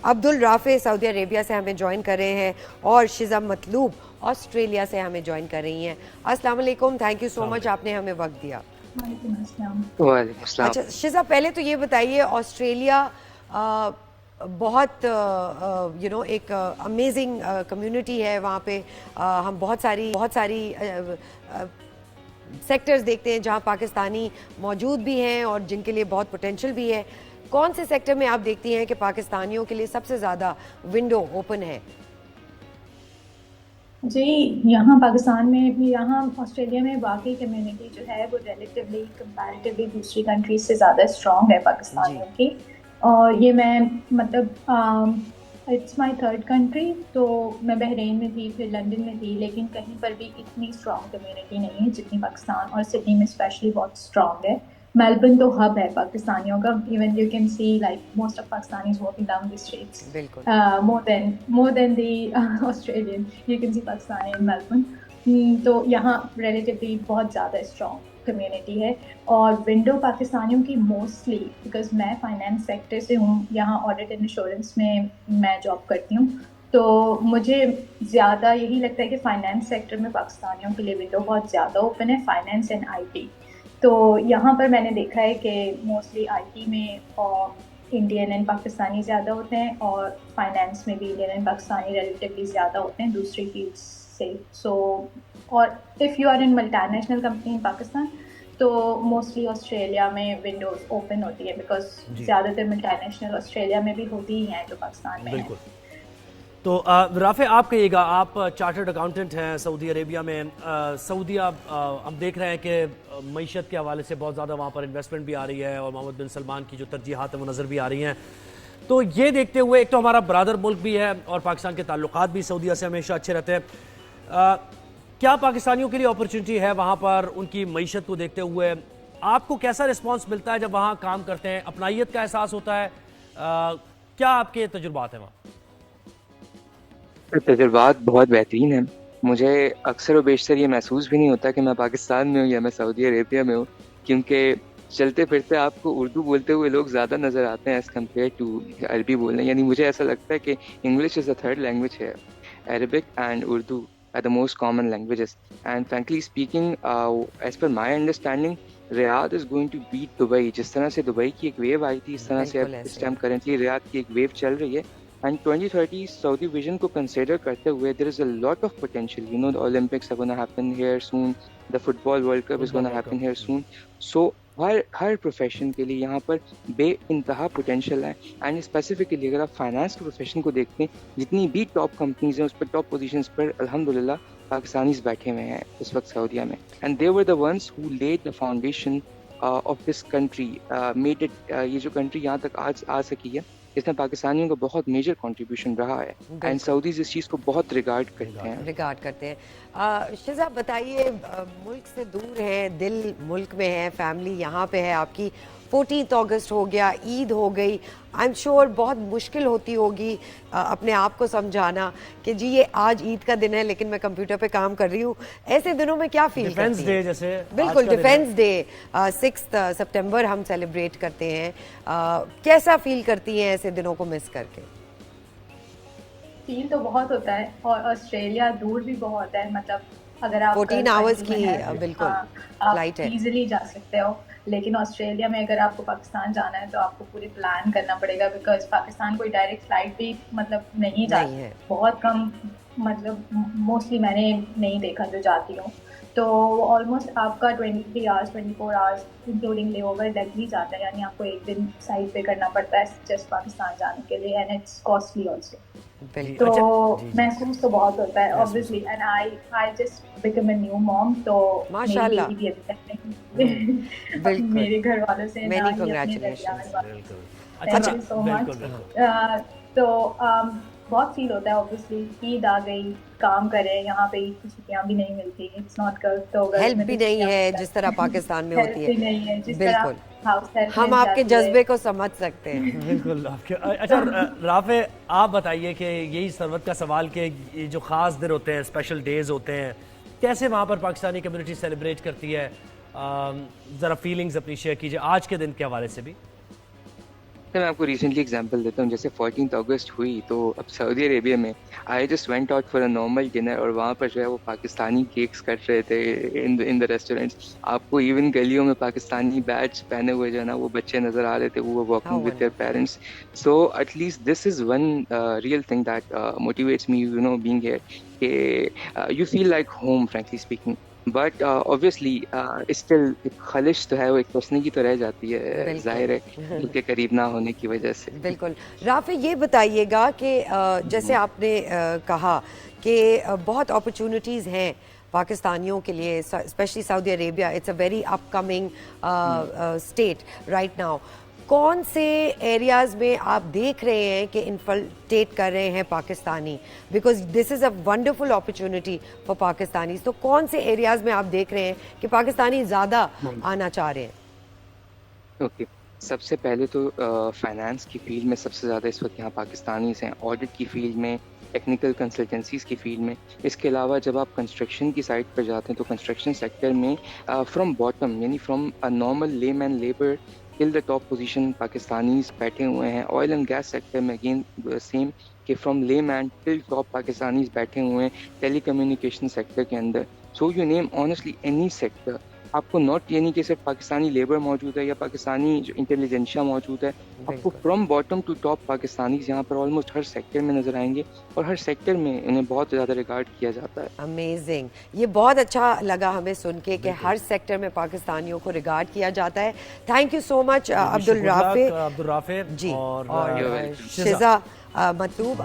عبدل رافع سعودی عربیہ سے ہمیں جوائن کر رہے ہیں اور شزا مطلوب آسٹریلیا سے ہمیں جوائن کر رہی ہیں. السلام علیکم, تھینک یو سو مچ, آپ نے ہمیں وقت دیا. وعلیکم السلام. وعلیکم السلام. اچھا شزا, پہلے تو یہ بتائیے, آسٹریلیا بہت ایک امیزنگ کمیونٹی ہے وہاں پہ. ہم بہت ساری سیکٹرز دیکھتے ہیں جہاں پاکستانی موجود بھی ہیں اور جن کے لیے بہت پوٹینشیل بھی ہے. کون سے سیکٹر میں آپ دیکھتی ہیں کہ پاکستانیوں کے لیے سب سے زیادہ ونڈو اوپن ہے؟ جی, یہاں پاکستان میں بھی, یہاں آسٹریلیا میں واقعی کمیونٹی جو ہے وہ ریلیٹیولی کمپیریٹیولی دوسری کنٹریز سے زیادہ اسٹرانگ ہے پاکستانیوں کی. اور یہ میں مطلب اٹس مائی تھرڈ کنٹری, تو میں بحرین میں تھی, پھر لنڈن میں تھی, لیکن کہیں پر بھی اتنی اسٹرانگ کمیونٹی نہیں ہے جتنی پاکستان اور سڈنی میں اسپیشلی بہت اسٹرانگ ہے. میلبرن تو ہب ہے پاکستانیوں کا. Even you can see like most of Pakistanis walking down the streets more than the Australian. You can see Pakistani in Melbourne. تو یہاں ریلیٹیولی بہت زیادہ اسٹرانگ کمیونٹی ہے. اور ونڈو پاکستانیوں کی موسٹلی, بیکاز میں فائنینس سیکٹر سے ہوں, یہاں آڈٹ اینڈ انشورنس میں جاب کرتی ہوں, تو مجھے زیادہ یہی لگتا ہے کہ فائنینس سیکٹر میں پاکستانیوں کے لیے ونڈو بہت زیادہ اوپن ہے, فائنینس اینڈ آئی ٹی. تو یہاں پر میں نے دیکھا ہے کہ موسٹلی آئی ٹی میں انڈین اینڈ پاکستانی زیادہ ہوتے ہیں, اور فائنینس میں بھی انڈین اینڈ پاکستانی ریلیٹیولی زیادہ ہوتے ہیں دوسری فیلڈس سے. سو اور if you are in multinational company in Pakistan تو موسٹلی آسٹریلیا میں ونڈوز اوپن ہوتی ہے, بیکاز زیادہ تر ملٹی نیشنل آسٹریلیا میں بھی ہوتی ہی ہیں جو پاکستان میں ہیں. تو رافع, آپ کہیے گا, آپ چارٹرڈ اکاؤنٹنٹ ہیں سعودی عربیہ میں. سعودیہ ہم دیکھ رہے ہیں کہ معیشت کے حوالے سے بہت زیادہ وہاں پر انویسٹمنٹ بھی آ رہی ہے, اور محمد بن سلمان کی جو ترجیحات ہیں وہ نظر بھی آ رہی ہیں. تو یہ دیکھتے ہوئے, ایک تو ہمارا برادر ملک بھی ہے اور پاکستان کے تعلقات بھی سعودیہ سے ہمیشہ اچھے رہتے ہیں, کیا پاکستانیوں کے لیے اپرچونٹی ہے وہاں پر ان کی معیشت کو دیکھتے ہوئے؟ آپ کو کیسا رسپانس ملتا ہے جب وہاں کام کرتے ہیں؟ اپنائیت کا احساس ہوتا ہے؟ کیا آپ کے تجربات ہیں وہاں؟ تجربات بہت بہترین ہیں. مجھے اکثر و بیشتر یہ محسوس بھی نہیں ہوتا کہ میں پاکستان میں ہوں یا میں سعودی عربیہ میں ہوں, کیونکہ چلتے پھرتے آپ کو اردو بولتے ہوئے لوگ زیادہ نظر آتے ہیں ایز کمپیئر ٹو عربی بولنے. یعنی مجھے ایسا لگتا ہے کہ English is a third language ہے. Arabic and Urdu are the most common languages. And frankly speaking, as per my understanding, Riyadh is going to beat Dubai. جس طرح سے دبئی کی ایک ویو آئی تھی, اس طرح سے اب اس ٹائم کرنٹلی ریاض کی ایک ویو چل رہی ہے. And 2030 Saudi vision کو consider کرتے ہوئے, there is a lot of potential. You know, the Olympics are going to happen here soon. The football World Cup is going to happen here soon. So Hare profession کے لیے یہاں پر بے انتہا potential ہے. And specifically اگر آپ finance کے profession کو دیکھتے ہیں, جتنی بھی ٹاپ کمپنیز ہیں اس پر ٹاپ پوزیشنز پر الحمدللہ پاکستانیز بیٹھے ہوئے ہیں اس وقت سعودیہ میں. And they were the ones who lead the foundation of this country, made it, یہ جو کنٹری یہاں تک آج آ سکی ہے, اس میں پاکستانیوں کا بہت میجر کنٹریبیوشن رہا ہے. اینڈ سعودیز اس چیز کو بہت ریگارڈ کرتے ہیں. شزا بتائیے, ملک سے دور ہیں, دل ملک میں ہے, فیملی یہاں پہ ہے آپ کی, 14 اگست ہو گیا, عید ہو گئی, آئی ایم شیور بہت مشکل ہوتی ہوگی اپنے آپ کو سمجھانا کہ جی یہ آج عید کا دن ہے لیکن میں کمپیوٹر پہ کام کر رہی ہوں. ایسے دنوں میں کیا فیل کرتی ہیں؟ ڈیفینس ڈے جیسے, بالکل ڈیفینس ڈے 6 سپٹمبر ہم سیلیبریٹ کرتے ہیں, کیسا فیل کرتی ہیں ایسے دنوں کو مس کر کے؟ فیل تو بہت ہوتا ہے, اور آسٹریلیا دور بھی بہت ہے. مطلب اگر آپ 14 آورز کی بالکل فلائٹ ہے, ایزیلی جا سکتے ہو, لیکن آسٹریلیا میں اگر آپ کو پاکستان جانا ہے تو آپ کو پورے پلان کرنا پڑے گا, بیکاز پاکستان کوئی ڈائریکٹ فلائٹ بھی مطلب نہیں جاتی, بہت کم, مطلب موسٹلی میں نے نہیں دیکھا جو جاتی ہوں. تو آلموسٹ آپ کا 23 آورس 24 آورس انکلوڈنگ لے اوور لگ ہی جاتا ہے. یعنی آپ کو ایک دن سائٹ پہ کرنا پڑتا ہے جسٹ پاکستان جانے کے لیے, اینڈ اٹس کاسٹلی آلسو. تو محسوس تو بہت ہوتا ہے obviously, and I just become a new mom, تو میری بیٹی بھی ابھی تک میرے گھر والوں سے نہ ہی اپنے درمیان والوں. Thank you so much. تو بہت فیل ہوتا ہے obviously. عید آ گئی, کام کریں, یہاں پہ عید کی چھٹیاں بھی نہیں ملتی, اٹس ناٹ گرل, تو ہیلپ بھی نہیں ہے جس طرح پاکستان میں ہوتی ہے. بالکل ہم آپ کے جذبے کو سمجھ سکتے ہیں. بالکل. اچھا رافع, آپ بتائیے کہ یہی ثروت کا سوال کہ یہ جو خاص دن ہوتے ہیں, اسپیشل ڈیز ہوتے ہیں, کیسے وہاں پر پاکستانی کمیونٹی سیلیبریٹ کرتی ہے؟ ذرا فیلنگز اپنی شیئر کیجیے آج کے دن کے حوالے سے بھی. میں آپ کو ریسنٹلی ایگزامپل دیتا ہوں. جیسے 14 اگست ہوئی تو اب سعودی عربیہ میں I just went out for a normal dinner, اور وہاں پر جو ہے وہ پاکستانی کیکس کٹ رہے تھے ان دا ریسٹورینٹس. آپ کو ایون گلیوں میں پاکستانی بیٹس پہنے ہوئے جو ہے نا وہ بچے نظر آ رہے تھے, وہ walking with their parents. So at least this is one real thing that motivates me you know being here, کہ you feel like home frankly speaking. But obviously still ایک خلش تو ہے, وہ ایک پرسنل کی تو رہ جاتی ہے, ظاہر ہے, ان کے قریب نہ ہونے کی وجہ سے. بالکل. رافع یہ بتائیے گا کہ جیسے آپ نے کہا کہ بہت اپرچونیٹیز ہیں پاکستانیوں کے لیے, especially Saudi Arabia, it's a very upcoming state right now. کون سے ایریاز میں آپ دیکھ رہے ہیں کہ انفلٹریٹ کر رہے ہیں Pakistani, because this is a wonderful opportunity for Pakistanis. تو کون سے ایریاز میں آپ دیکھ رہے ہیں کہ پاکستانی زیادہ آنا چاہ رہے ہیں؟ اوکے, سب سے پہلے تو فائنانس کی فیلڈ میں سب سے زیادہ اس وقت یہاں پاکستانیز ہیں, آڈٹ کی فیلڈ میں, ٹیکنیکل کنسلٹنسیز کی فیلڈ میں. اس کے علاوہ جب آپ کنسٹرکشن کی سائٹ پر جاتے ہیں تو کنسٹرکشن سیکٹر میں فرام باٹم, یعنی from normal layman labour till the top position Pakistanis بیٹھے ہوئے ہیں. آئل اینڈ گیس سیکٹر میں اگین سیم, کہ from layman till top Pakistanis بیٹھے ہوئے ہیں. ٹیلی کمیونیکیشن سیکٹر کے اندر, so you name honestly any sector, آپ کو ناٹ یعنی کہ صرف پاکستانی لیبر موجود ہے یا پاکستانی جو انٹیلیجنشیا موجود ہے, آپ کو from bottom to top Pakistanis یہاں پر آلموسٹ ہر سیکٹر میں نظر آئیں گے, اور ہر سیکٹر میں انہیں بہت زیادہ ریگارڈ کیا جاتا ہے. امیزنگ. یہ بہت اچھا لگا ہمیں سن کے کہ ہر سیکٹر میں پاکستانیوں کو ریگارڈ کیا جاتا ہے. تھینک یو سو مچ عبدالرافع عبدالرافع جی, اور شزا مطلوب.